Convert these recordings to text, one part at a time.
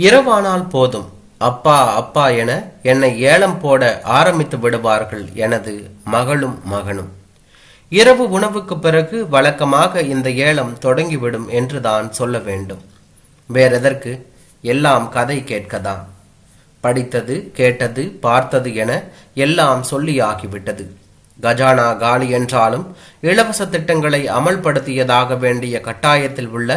இரவானால் போதும் அப்பா அப்பா என என்னை ஏலம் போட ஆரம்பித்து விடுவார்கள் எனது மகளும் மகனும். இரவு உணவுக்கு பிறகு வழக்கமாக இந்த ஏலம் தொடங்கிவிடும் என்றுதான் சொல்ல வேண்டும். வேறெதற்கு? எல்லாம் கதை கேட்கதான். படித்தது, கேட்டது, பார்த்தது என எல்லாம் சொல்லியாகிவிட்டது. கஜானா காலி என்றாலும் இலவச திட்டங்களை அமல்படுத்தியதாக வேண்டிய கட்டாயத்தில் உள்ள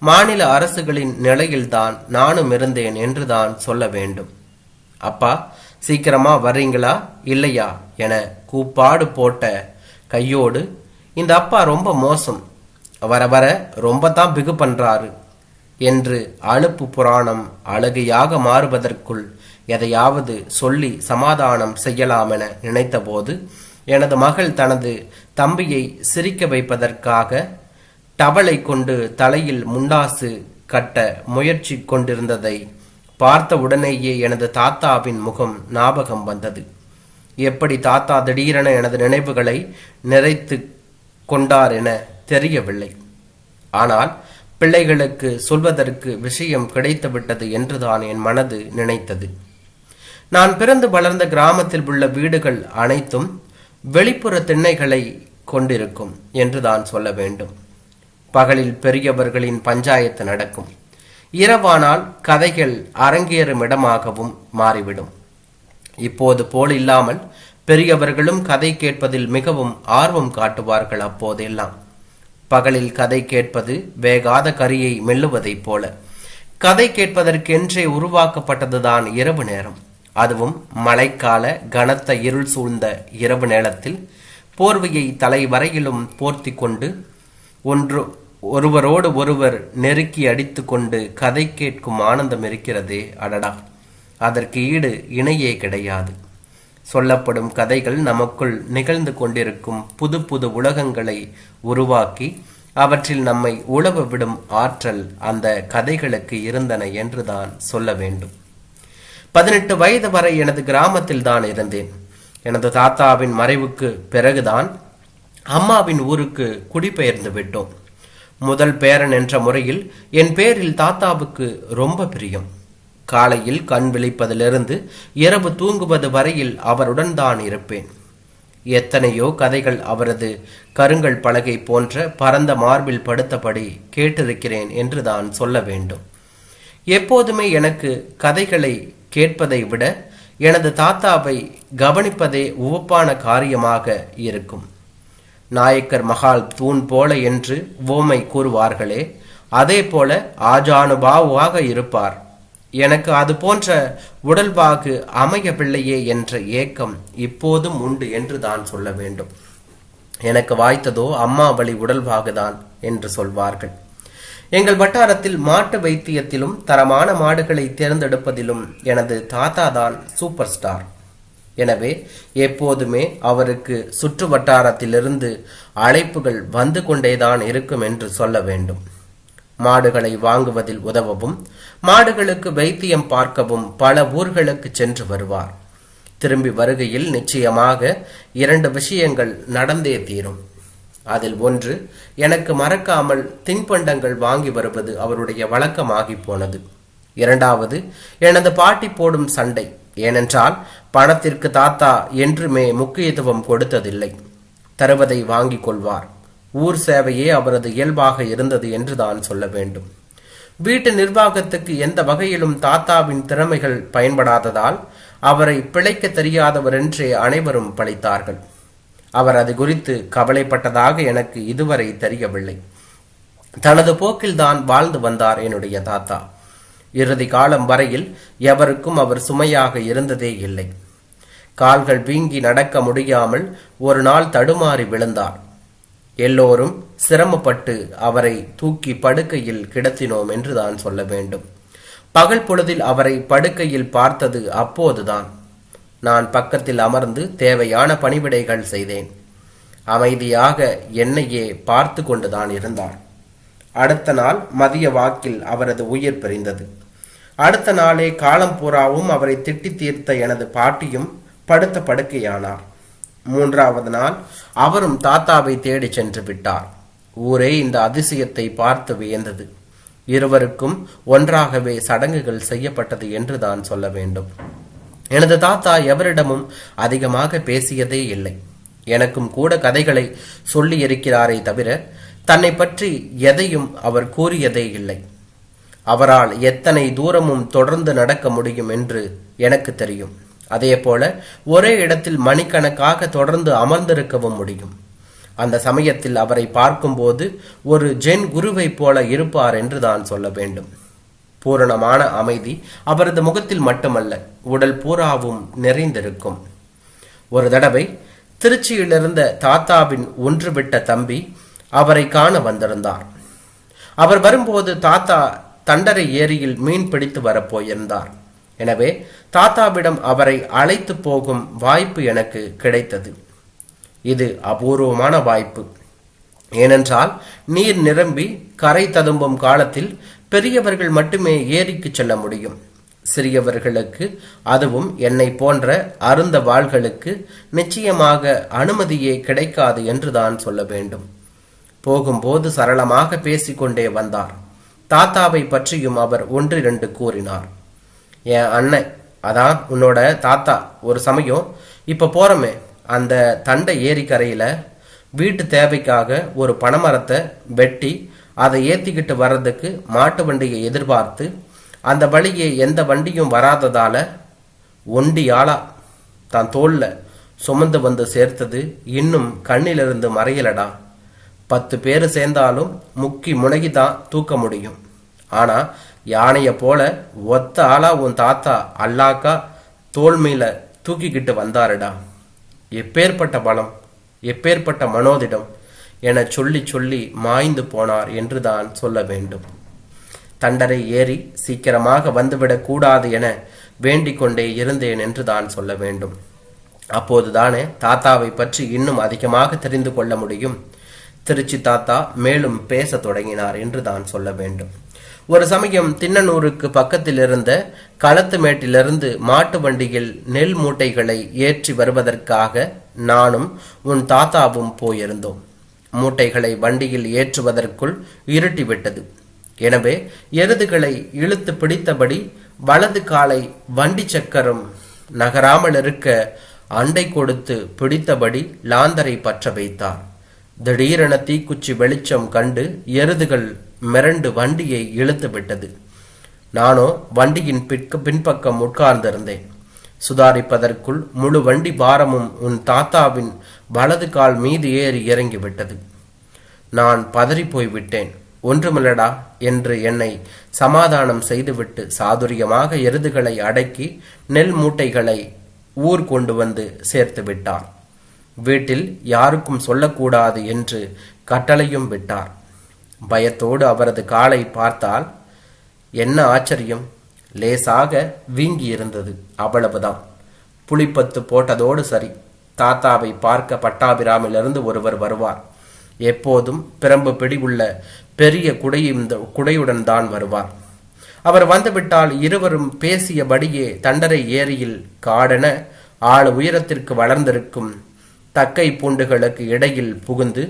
மாநில அரசுகளின் நிலையில்தான் நானும் இருந்தேன் என்றுதான் சொல்ல வேண்டும். அப்பா, சீக்கிரமா வர்றீங்களா இல்லையா என கூப்பாடு போட்ட கையோடு, இந்த அப்பா ரொம்ப மோசம், வர வர ரொம்ப தான் பிகு பண்றாரு என்று அலுப்பு புராணம் அழுகையாக மாறுவதற்குள் எதையாவது சொல்லி சமாதானம் செய்யலாமென நினைத்தபோது எனது மகள் தனது தம்பியை சிரிக்க வைப்பதற்காக டவலை கொண்டு தலையில் முண்டாசு கட்ட முயற்சி கொண்டிருந்ததை பார்த்த உடனேயே எனது தாத்தாவின் முகம் ஞாபகம் வந்தது. எப்படி தாத்தா திடீரென எனது நினைவுகளை நிறைத்து கொண்டார் என தெரியவில்லை. ஆனால் பிள்ளைகளுக்கு சொல்வதற்கு விஷயம் கிடைத்துவிட்டது என்றுதான் என் மனது நினைத்தது. நான் பிறந்து வளர்ந்த கிராமத்தில் உள்ள வீடுகள் அனைத்தும் வெளிப்புற திண்ணைகளை கொண்டிருக்கும் என்றுதான் சொல்ல வேண்டும். பகலில் பெரியவர்களின் பஞ்சாயத்து நடக்கும். இரவானால் கதைகள் அரங்கேறும் இடமாகவும் மாறிவிடும். இப்போது போல் இல்லாமல் பெரியவர்களும் கதை கேட்பதில் மிகவும் ஆர்வம் காட்டுவார்கள். அப்போதெல்லாம் பகலில் கதை கேட்பது வேகாத கரியை மெல்லுவதைப் போல. கதை கேட்பதற்கென்றே உருவாக்கப்பட்டதுதான் இரவு நேரம். அதுவும் மழைக்கால கனத்த இருள் சூழ்ந்த இரவு நேரத்தில் போர்வையை தலை வரையிலும் போர்த்தி கொண்டு ஒருவரோடு ஒருவர் நெருக்கி அடித்து கொண்டு கதை கேட்கும் ஆனந்தம் இருக்கிறதே, அடடா, அதற்கு ஈடு இணையே கிடையாது. சொல்லப்படும் கதைகள் நமக்குள் நிகழ்ந்து கொண்டிருக்கும் புது புது உலகங்களை உருவாக்கி அவற்றில் நம்மை உழவ விடும் ஆற்றல் அந்த கதைகளுக்கு இருந்தன என்றுதான் சொல்ல வேண்டும். 18 வயது வரை எனது கிராமத்தில் தான் இருந்தேன். எனது தாத்தாவின் மறைவுக்கு பிறகுதான் அம்மாவின் ஊருக்கு குடிபெயர்ந்து விட்டோம். முதல் பேரன் என்ற முறையில் என் பேரில் தாத்தாவுக்கு ரொம்ப பிரியம். காலையில் கண் விழிப்பதிலிருந்து இரவு தூங்குவது வரையில் அவருடன் தான் இருப்பேன். எத்தனையோ கதைகள் அவரது கருங்கல் பலகை போன்ற பரந்த மார்பில் படுத்தபடி கேட்டிருக்கிறேன் என்று தான் சொல்ல வேண்டும். எப்போதுமே எனக்கு கதைகளை கேட்பதை விட எனது தாத்தாவை கவனிப்பதே உவப்பான காரியமாக இருக்கும். நாயக்கர் மகால் தூண் போல என்று ஓமை கூறுவார்களே, அதே போல ஆஜானுபாவாக இருப்பார். எனக்கு அது போன்ற உடல்வாகு அமையவில்லையே என்ற ஏக்கம் இப்போதும் உண்டு என்று தான் சொல்ல வேண்டும். எனக்கு வாய்த்ததோ அம்மா வழி உடல்வாகுதான் என்று சொல்வார்கள். எங்கள் வட்டாரத்தில் மாட்டு வைத்தியத்திலும் தரமான மாடுகளை தேர்ந்தெடுப்பதிலும் எனது தாத்தா தான் சூப்பர் ஸ்டார். எனவே எப்போதுமே அவருக்கு சுற்று வட்டாரத்திலிருந்து அழைப்புகள் வந்து கொண்டேதான் இருக்கும் என்று சொல்ல வேண்டும். மாடுகளை வாங்குவதில் உதவவும் மாடுகளுக்கு வைத்தியம் பார்க்கவும் பல ஊர்களுக்கு சென்று வருவார். திரும்பி வருகையில் நிச்சயமாக 2 விஷயங்கள் நடந்தே தீரும். அதில் ஒன்று, எனக்கு மறக்காமல் தின்பண்டங்கள் வாங்கி வருவது அவருடைய வழக்கமாகி போனது. இரண்டாவது, எனது பாட்டி போடும் சண்டை. ஏனென்றால் பணத்திற்கு தாத்தா என்றுமே முக்கியத்துவம் கொடுத்ததில்லை. தருவதை வாங்கி கொள்வார். ஊர் சேவையே அவரது இயல்பாக இருந்தது என்றுதான் சொல்ல வேண்டும். வீட்டு நிர்வாகத்துக்கு எந்த வகையிலும் தாத்தாவின் திறமைகள் பயன்படாததால் அவரை பிழைக்க தெரியாதவர் என்றே அனைவரும் பழித்தார்கள். அவர் அது குறித்து கவலைப்பட்டதாக எனக்கு இதுவரை தெரியவில்லை. தனது போக்கில் தான் வாழ்ந்து வந்தார் என்னுடைய தாத்தா. இறுதி காலம் வரையில் எவருக்கும் அவர் சுமையாக இருந்ததே இல்லை. கால்கள் வீங்கி நடக்க முடியாமல் ஒரு நாள் தடுமாறி விழுந்தார். எல்லோரும் சிரமப்பட்டு அவரை தூக்கி படுக்கையில் கிடத்தினோம் என்றுதான் சொல்ல வேண்டும். பகல் பொழுதில் அவரை படுக்கையில் பார்த்தது அப்போதுதான். நான் பக்கத்தில் அமர்ந்து தேவையான பணிவிடைகள் செய்தேன். அமைதியாக என்னையே பார்த்து கொண்டுதான் இருந்தார். அடுத்த நாள் மதிய வாக்கில் அவரது உயிர் பிரிந்தது. அடுத்த நாளே காலம் பூராவும் அவரை திட்டி தீர்த்த எனது பாட்டியும் படுத்த படுக்கையானார். 3வது நாள் அவரும் தாத்தாவை தேடி சென்று விட்டார். ஊரே இந்த அதிசயத்தை பார்த்து வியந்தது. இருவருக்கும் ஒன்றாகவே சடங்குகள் செய்யப்பட்டது என்று தான் சொல்ல வேண்டும். எனது தாத்தா எவரிடமும் அதிகமாக பேசியதே இல்லை. எனக்கும் கூட கதைகளை சொல்லி இருக்கிறாரே தவிர தன்னை பற்றி எதையும் அவர் கூறியதே இல்லை. அவரால் எத்தனை தூரமும் தொடர்ந்து நடக்க முடியும் என்று எனக்கு தெரியும். அதே போல ஒரே இடத்தில் மணிக்கணக்காக தொடர்ந்து அமர்ந்திருக்கவும் முடியும். அந்த சமயத்தில் அவரை பார்க்கும்போது ஒரு ஜென் குருவை போல இருப்பார் என்று தான் சொல்ல வேண்டும். பூரணமான அமைதி அவரது முகத்தில் மட்டுமல்ல, உடல் பூராவும் நிறைந்திருக்கும். ஒரு தடவை திருச்சியிலிருந்த தாத்தாவின் ஒன்றுவிட்ட தம்பி அவரை காண வந்திருந்தார். அவர் வரும்போது தாத்தா தண்டரை ஏரியில் மீன் பிடித்து வரப்போயிருந்தார். எனவே தாத்தாவிடம் அவரை அழைத்து போகும் வாய்ப்பு எனக்கு கிடைத்தது. இது அபூர்வமான வாய்ப்பு. ஏனென்றால் நீர் நிரம்பி கரை ததும்பும் காலத்தில் பெரியவர்கள் மட்டுமே ஏரிக்கு செல்ல முடியும். சிறியவர்களுக்கு, அதுவும் என்னை போன்ற அருந்த வாள்களுக்கு நிச்சயமாக அனுமதியே கிடைக்காது என்றுதான் சொல்ல வேண்டும். போகும்போது சரளமாக பேசிக்கொண்டே வந்தார். தாத்தாவை பற்றியும் அவர் ஒன்றிரண்டு கூறினார். என் அண்ணன், அதான் உன்னோட தாத்தா, ஒரு சமயம் இப்ப போறமே அந்த தண்டை ஏரிக்கரையில வீட்டு தேவைக்காக ஒரு பனைமரத்தை வெட்டி அதை ஏத்திக்கிட்டு வர்றதுக்கு மாட்டு வண்டியை எதிர்பார்த்து அந்த வழியே எந்த வண்டியும் வராததால ஒண்டியாளா தான் தோல்ல சுமந்து வந்து சேர்த்தது இன்னும் கண்ணிலிருந்து மறையலடா. 10 பேர் சேர்ந்தாலும் முக்கி முனகிதான் தூக்க முடியும். ஆனா யானைய போல ஒத்த ஆளா உன் தாத்தா அல்லாக்கா தோல் மேல தூக்கிக்கிட்டு வந்தாருடா. எப்பேற்பட்ட பலம், எப்பேற்பட்ட மனோதிடம் என சொல்லி சொல்லி மாய்ந்து போனார் என்றுதான் சொல்ல வேண்டும். தண்டரை ஏறி சீக்கிரமாக வந்துவிடக் கூடாது என வேண்டிக் கொண்டே இருந்தேன் என்றுதான் சொல்ல வேண்டும். அப்போதுதானே தாத்தாவை பற்றி இன்னும் அதிகமாக தெரிந்து கொள்ள முடியும். திருச்சி தாத்தா மேலும் பேச தொடங்கினார் என்றுதான் சொல்ல வேண்டும். ஒரு சமயம் திண்ணனூருக்கு பக்கத்தில் இருந்த களத்து மேட்டிலிருந்து மாட்டு வண்டியில் நெல் மூட்டைகளை ஏற்றி வருவதற்காக நானும் உன் தாத்தாவும் போயிருந்தோம். மூட்டைகளை வண்டியில் ஏற்றுவதற்குள் இருட்டிவிட்டது. எனவே எருதுகளை இழுத்து பிடித்தபடி வலது காலை வண்டி சக்கரம் நகராமல் இருக்க அண்டை கொடுத்து பிடித்தபடி லாந்தரை பற்ற வைத்தார். திடீரென தீக்குச்சி வெளிச்சம் கண்டு எருதுகள் மிரண்டு வண்டியை இழுத்து விட்டது. நானோ வண்டியின் பின்பக்கம் உட்கார்ந்திருந்தேன். சுதாரிப்பதற்குள் முழு வண்டி பாரமும் உன் தாத்தாவின் வலது கால் மீது ஏறி இறங்கிவிட்டது. நான் பதறி போய்விட்டேன். ஒன்றுமில்லடா என்று என்னை சமாதானம் செய்துவிட்டு சாதுரியமாக எருதுகளை அடக்கி நெல் மூட்டைகளை ஊர் கொண்டு வந்து சேர்த்து விட்டார். வீட்டில் யாருக்கும் சொல்லக்கூடாது என்று கட்டளையும் விட்டார். பயத்தோடு அவரது காலை பார்த்தால் என்ன ஆச்சரியம், லேசாக வீங்கி இருந்தது, அவ்வளவுதான். புளிப்பத்து போட்டதோடு சரி. தாத்தாவை பார்க்க பட்டாபிராமிலிருந்து ஒருவர் வருவார். எப்போதும் பிரம்பு பிடிவுள்ள பெரிய குடையுடன் தான் வருவார். அவர் வந்துவிட்டால் இருவரும் பேசியபடியே தண்டரை ஏரியில் காடென ஆள் உயரத்திற்கு வளர்ந்திருக்கும் தக்கை பூண்டுகளுக்கு இடையில் புகுந்து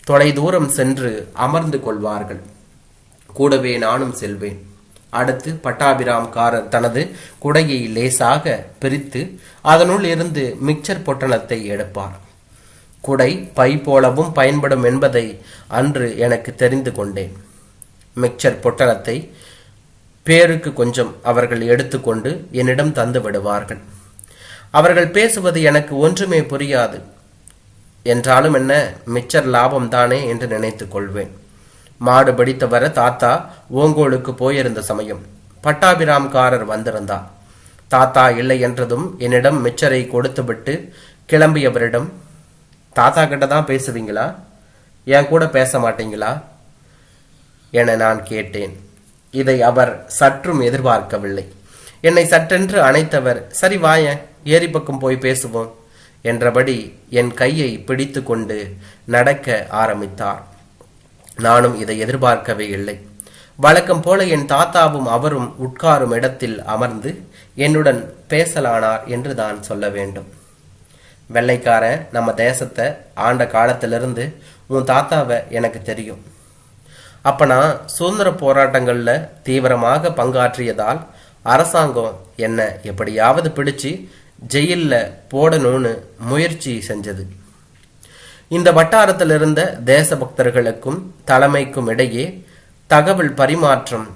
தொலைதூரம் சென்று அமர்ந்து கொள்வார்கள். கூடவே நானும் செல்வேன். அடுத்து பட்டாபிராம்காரர் தனது குடையை லேசாக பிரித்து அதனுள் இருந்து மிக்சர் பொட்டணத்தை எடுப்பார். குடை பை போலவும் பயன்படும் என்பதை அன்று எனக்கு தெரிந்து கொண்டேன். மிக்சர் பொட்டணத்தை பேருக்கு கொஞ்சம் அவர்கள் எடுத்துக்கொண்டு என்னிடம் தந்து விடுவார்கள். அவர்கள் பேசுவது எனக்கு ஒன்றுமே புரியாது. என்றாலும் என்ன, மிச்சர் லாபம் தானே என்று நினைத்துக் கொள்வேன். மாடு பிடித்து வர தாத்தா ஓங்கோளுக்கு போயிருந்த சமயம் பட்டாபிராம்காரர் வந்திருந்தார். தாத்தா இல்லை என்றதும் என்னிடம் மிச்சரை கொடுத்துவிட்டு கிளம்பியவரிடம், தாத்தா கிட்ட தான் பேசுவீங்களா, என் கூட பேச மாட்டீங்களா என நான் கேட்டேன். இதை அவர் சற்றும் எதிர்பார்க்கவில்லை. என்னை சற்றென்று அணைத்தவர், சரி வாயன், ஏரி பக்கம் போய் பேசுவோம் என்றபடி என் கையை பிடித்து கொண்டு நடக்க ஆரம்பித்தார். நானும் இதை எதிர்பார்க்கவே இல்லை. வழக்கம் போல என் தாத்தாவும் அவரும் உட்காரும் இடத்தில் அமர்ந்து என்னுடன் பேசலானார் என்று தான் சொல்ல வேண்டும். வெள்ளைக்காரன் நம்ம தேசத்தை ஆண்ட காலத்திலிருந்து உன் தாத்தாவை எனக்கு தெரியும். அப்ப நான் சுதந்திர போராட்டங்கள்ல தீவிரமாக பங்காற்றியதால் அரசாங்கம் என்ன எப்படியாவது பிடிச்சு ஜெயில்ல போடணும்னு முயற்சி செஞ்சது. இந்த வட்டாரத்தில் இருந்த தேசபக்தர்களுக்கும் தலைமைக்கும் இடையே தகவல் பரிமாற்றம்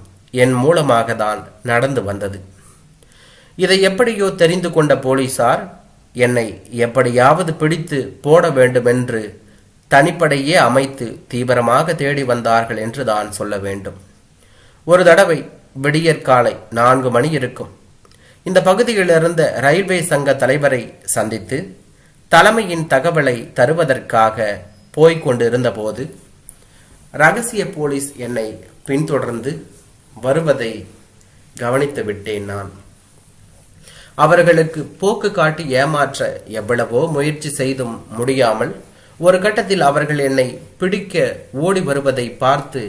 என் மூலமாக தான் நடந்து வந்தது. இதை எப்படியோ தெரிந்து கொண்ட போலீசார் என்னை எப்படியாவது பிடித்து போட வேண்டுமென்று தனிப்படையே அமைத்து தீவிரமாக தேடி வந்தார்கள் என்று தான் சொல்ல வேண்டும். ஒரு தடவை விடியற்காலை 4 மணி இருக்கும். இந்த பகுதியில் இருந்த ரயில்வே சங்க தலைவரை சந்தித்து தலைமையின் தகவலை தருவதற்காக போய்கொண்டிருந்த போது ரகசிய போலீஸ் என்னை பின்தொடர்ந்து வருவதை கவனித்து விட்டேன். நான் அவர்களுக்கு போக்கு காட்டி ஏமாற்ற எவ்வளவோ முயற்சி செய்தும் முடியாமல் ஒரு கட்டத்தில் அவர்கள் என்னை பிடிக்க ஓடி வருவதை பார்த்து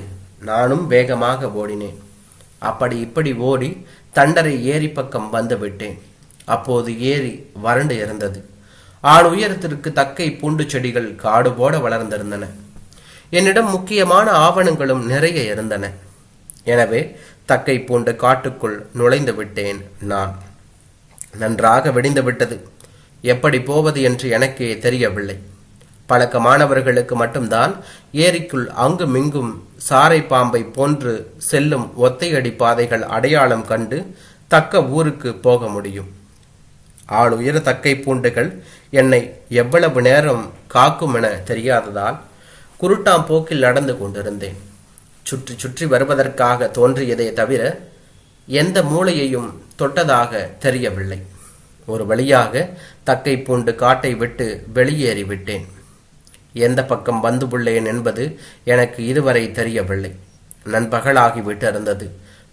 நானும் வேகமாக ஓடினேன். அப்படி இப்படி ஓடி தண்டரை ஏரி பக்கம் வந்து விட்டேன். அப்போது ஏரி வறண்டு இருந்தது. ஆள் உயரத்திற்கு தக்கை பூண்டு செடிகள் காடு போட வளர்ந்திருந்தன. என்னிடம் முக்கியமான ஆவணங்களும் நிறைய இருந்தன. எனவே தக்கை பூண்டு காட்டுக்குள் நுழைந்து விட்டேன். நான் நன்றாக வெடிந்து விட்டது. எப்படி போவது என்று எனக்கே தெரியவில்லை. பழக்கமானவர்களுக்கு மட்டும்தான் ஏரிக்குள் அங்குமிங்கும் சாரை பாம்பை போன்று செல்லும் ஒத்தையடி பாதைகள் அடையாளம் கண்டு தக்க ஊருக்கு போக முடியும். ஆள் உயர தக்கை பூண்டுகள் என்னை எவ்வளவு நேரம் காக்கும் என தெரியாததால் குருட்டாம் போக்கில் நடந்து கொண்டிருந்தேன். சுற்றி சுற்றி வருவதற்காக தோன்றியதே தவிர எந்த மூளையையும் தொட்டதாக தெரியவில்லை. ஒரு வழியாக தக்கை பூண்டு காட்டை விட்டு வெளியேறிவிட்டேன். எந்த பக்கம் வந்து உள்ளேன் என்பது எனக்கு இதுவரை தெரியவில்லை. நண்பகலாகிவிட்டு இருந்தது.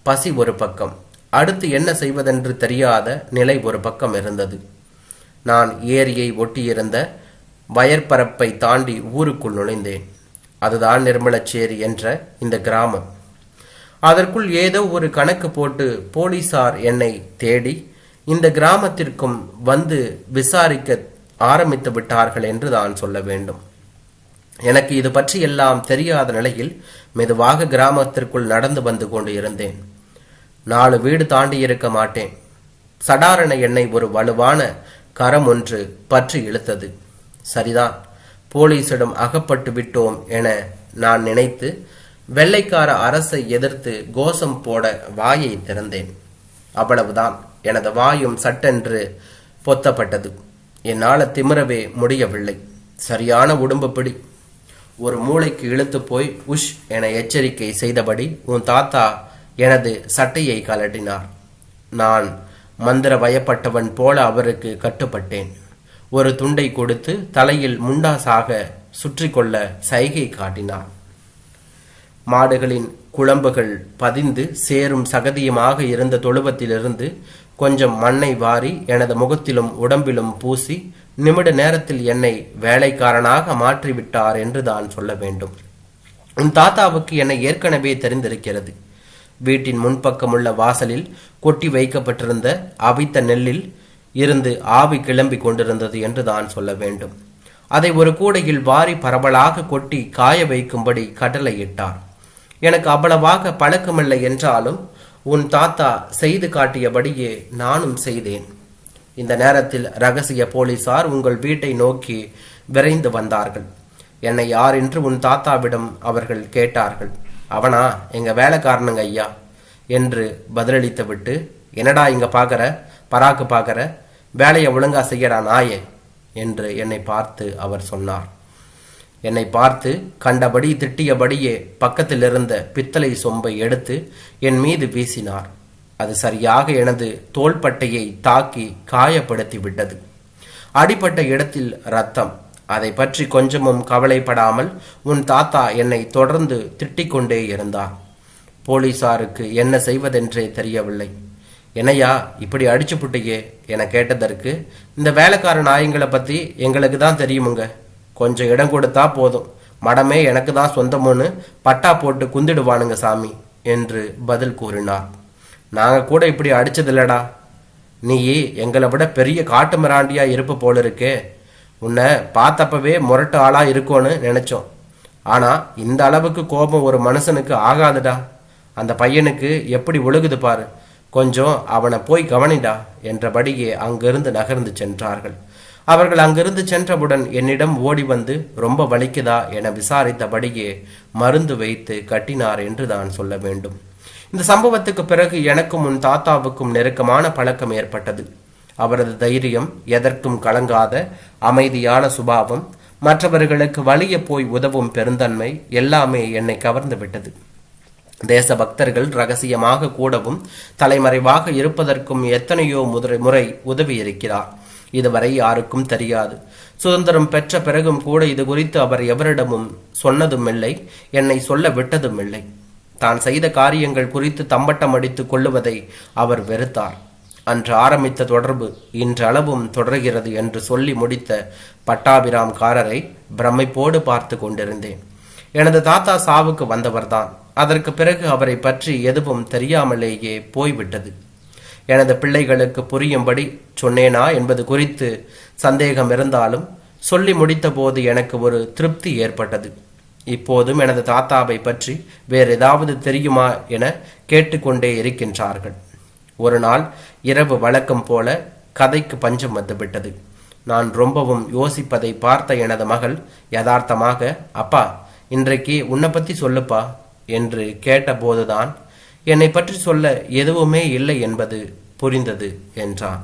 பசி ஒரு பக்கம், அடுத்து என்ன செய்வதென்று தெரியாத நிலை ஒரு பக்கம் இருந்தது. நான் ஏரியை ஒட்டியிருந்த வயற்பரப்பை தாண்டி ஊருக்குள் நுழைந்தேன். அதுதான் நிர்மலச்சேரி என்ற இந்த கிராமம். அதற்குள் ஏதோ ஒரு கணக்கு போட்டு போலீசார் என்னை தேடி இந்த கிராமத்திற்கும் வந்து விசாரிக்க ஆரம்பித்து விட்டார்கள் என்று தான் சொல்ல வேண்டும். எனக்கு இது பற்றி எல்லாம் தெரியாத நிலையில் மெதுவாக கிராமத்திற்குள் நடந்து வந்து கொண்டு இருந்தேன். 4 வீடு தாண்டி இருக்க மாட்டேன். சடாரண என்னை ஒரு வலுவான கரம் ஒன்று பற்றி இழுத்தது. சரிதான், போலீசிடம் அகப்பட்டு விட்டோம் என நான் நினைத்து வெள்ளைக்கார அரசை எதிர்த்து கோஷம் போட வாயை திறந்தேன். அவ்வளவுதான். எனது வாயும் சட்டென்று பொத்தப்பட்டது. என்னால் திமிரவே முடியவில்லை. சரியான உடம்பு பிடி. ஒரு மூளைக்கு இழுத்து போய் உஷ் என எச்சரிக்கை செய்தபடி உன் தாத்தா எனது சட்டையை கலட்டினார். நான் மந்திர பயப்பட்டவன் போல அவருக்கு கட்டுப்பட்டேன். ஒரு துண்டை கொடுத்து தலையில் முண்டாசாக சுற்றி கொள்ள சைகை காட்டினார். மாடுகளின் குழம்புகள் பதிந்து சேரும் சகதியுமாக இருந்த தொழுவத்திலிருந்து கொஞ்சம் மண்ணை வாரி எனது முகத்திலும் உடம்பிலும் பூசி நிமிட நேரத்தில் என்னை வேலைக்காரனாக மாற்றிவிட்டார் என்று தான் சொல்ல வேண்டும். உன் தாத்தாவுக்கு என்னை ஏற்கனவே தெரிந்திருக்கிறது. வீட்டின் முன்பக்கமுள்ள வாசலில் கொட்டி வைக்கப்பட்டிருந்த அவித்த நெல்லில் இருந்து ஆவி கிளம்பி கொண்டிருந்தது என்று தான் சொல்ல வேண்டும். அதை ஒரு கூடையில் வாரி பரவலாக கொட்டி காய வைக்கும்படி கட்டளையிட்டார். எனக்கு அவ்வளவாக பழக்கமில்லை என்றாலும் உன் தாத்தா செய்து காட்டியபடியே நானும் செய்தேன். இந்த நேரத்தில் ரகசிய போலீசார் உங்கள் வீட்டை நோக்கி விரைந்து வந்தார்கள். என்னை யார் என்று உன் தாத்தாவிடம் அவர்கள் கேட்டார்கள். அவனா, எங்க வேலைக்காரனுங்க ஐயா என்று பதிலளித்து விட்டு, என்னடா இங்க பாக்கற, பராக்கு பாக்கற, வேலையை ஒழுங்கா செய்யடா நாயே என்று என்னை பார்த்து அவர் சொன்னார். என்னை பார்த்து கண்டபடி திட்டியபடியே பக்கத்தில் இருந்த பித்தளை சொம்பை எடுத்து என் மீது வீசினார். அது சரியாக எனது தோள்பட்டையை தாக்கி காயப்படுத்தி விட்டது. அடிப்பட்ட இடத்தில் ரத்தம். அதை பற்றி கொஞ்சமும் கவலைப்படாமல் உன் தாத்தா என்னை தொடர்ந்து திட்டிக் கொண்டே இருந்தார். போலீசாருக்கு என்ன செய்வதென்றே தெரியவில்லை. என்னையா இப்படி அடிச்சு புட்டியே என கேட்டதற்கு, இந்த வேலைக்கார நாயங்களை பத்தி எங்களுக்கு தான் தெரியுமுங்க, கொஞ்சம் இடம் கொடுத்தா போதும், மடமே எனக்கு தான் சொந்தமுன்னு பட்டா போட்டு குந்திடுவானுங்க சாமி என்று பதில் கூறினார். நாங்க கூட இப்படி அடிச்சதில்லடா, நீ எங்களை விட பெரிய காட்டு மிராண்டியா இருப்ப போல இருக்கே, உன்னை பார்த்தப்பவே முரட்டு ஆளா இருக்கோன்னு நினைச்சோம். ஆனா இந்த அளவுக்கு கோபம் ஒரு மனுஷனுக்கு ஆகாதுடா. அந்த பையனுக்கு எப்படி ஒழுகுது பாரு, கொஞ்சம் அவனை போய் கவனிடா என்றபடியே அங்கிருந்து நகர்ந்து சென்றார்கள். அவர்கள் அங்கிருந்து சென்றவுடன் என்னிடம் ஓடி வந்து ரொம்ப வலிக்குதா என விசாரித்தபடியே மருந்து வைத்து கட்டினார் என்று தான் சொல்ல வேண்டும். இந்த சம்பவத்துக்கு பிறகு எனக்கும் உன் தாத்தாவுக்கும் நெருக்கமான பழக்கம் ஏற்பட்டது. அவரது தைரியம், எதற்கும் கலங்காத அமைதியான சுபாவம், மற்றவர்களுக்கு வலிய போய் உதவும் பெருந்தன்மை எல்லாமே என்னை கவர்ந்து விட்டது. தேச பக்தர்கள் ரகசியமாக கூடவும் தலைமறைவாக இருப்பதற்கும் எத்தனையோ முறை உதவி இருக்கிறார். இதுவரை யாருக்கும் தெரியாது. சுதந்திரம் பெற்ற பிறகும் கூட இது குறித்து அவர் எவரிடமும் சொன்னதும் இல்லை, என்னை சொல்ல விட்டதும் இல்லை. தான் செய்த காரியங்கள் குறித்து தம்பட்டம் அடித்துக் கொள்ளுவதை அவர் வெறுத்தார். அன்று ஆரம்பித்த தொடர்பு இன்றளவும் தொடர்கிறது என்று சொல்லி முடித்த பட்டாபிராம்காரரை பிரமிப்போடு பார்த்து கொண்டிருந்தேன். எனது தாத்தா சாவுக்கு வந்தவர்தான். அதற்கு பிறகு அவரை பற்றி எதுவும் தெரியாமலேயே போய்விட்டது. எனது பிள்ளைகளுக்கு புரியும்படி சொன்னேனா என்பது குறித்து சந்தேகம் இருந்தாலும் சொல்லி முடித்த போது எனக்கு ஒரு திருப்தி ஏற்பட்டது. இப்போதும் எனது தாத்தாவை பற்றி வேறு ஏதாவது தெரியுமா என கேட்டுக்கொண்டே இருக்கின்றார்கள். ஒரு நாள் இரவு வழக்கம் போல கதைக்கு பஞ்சம் வந்துவிட்டது. நான் ரொம்பவும் யோசிப்பதை பார்த்த எனது மகள் யதார்த்தமாக, அப்பா இன்றைக்கு உன்னை பற்றி சொல்லுப்பா என்று கேட்டபோதுதான் என்னை பற்றி சொல்ல எதுவுமே இல்லை என்பது புரிந்தது என்றான்.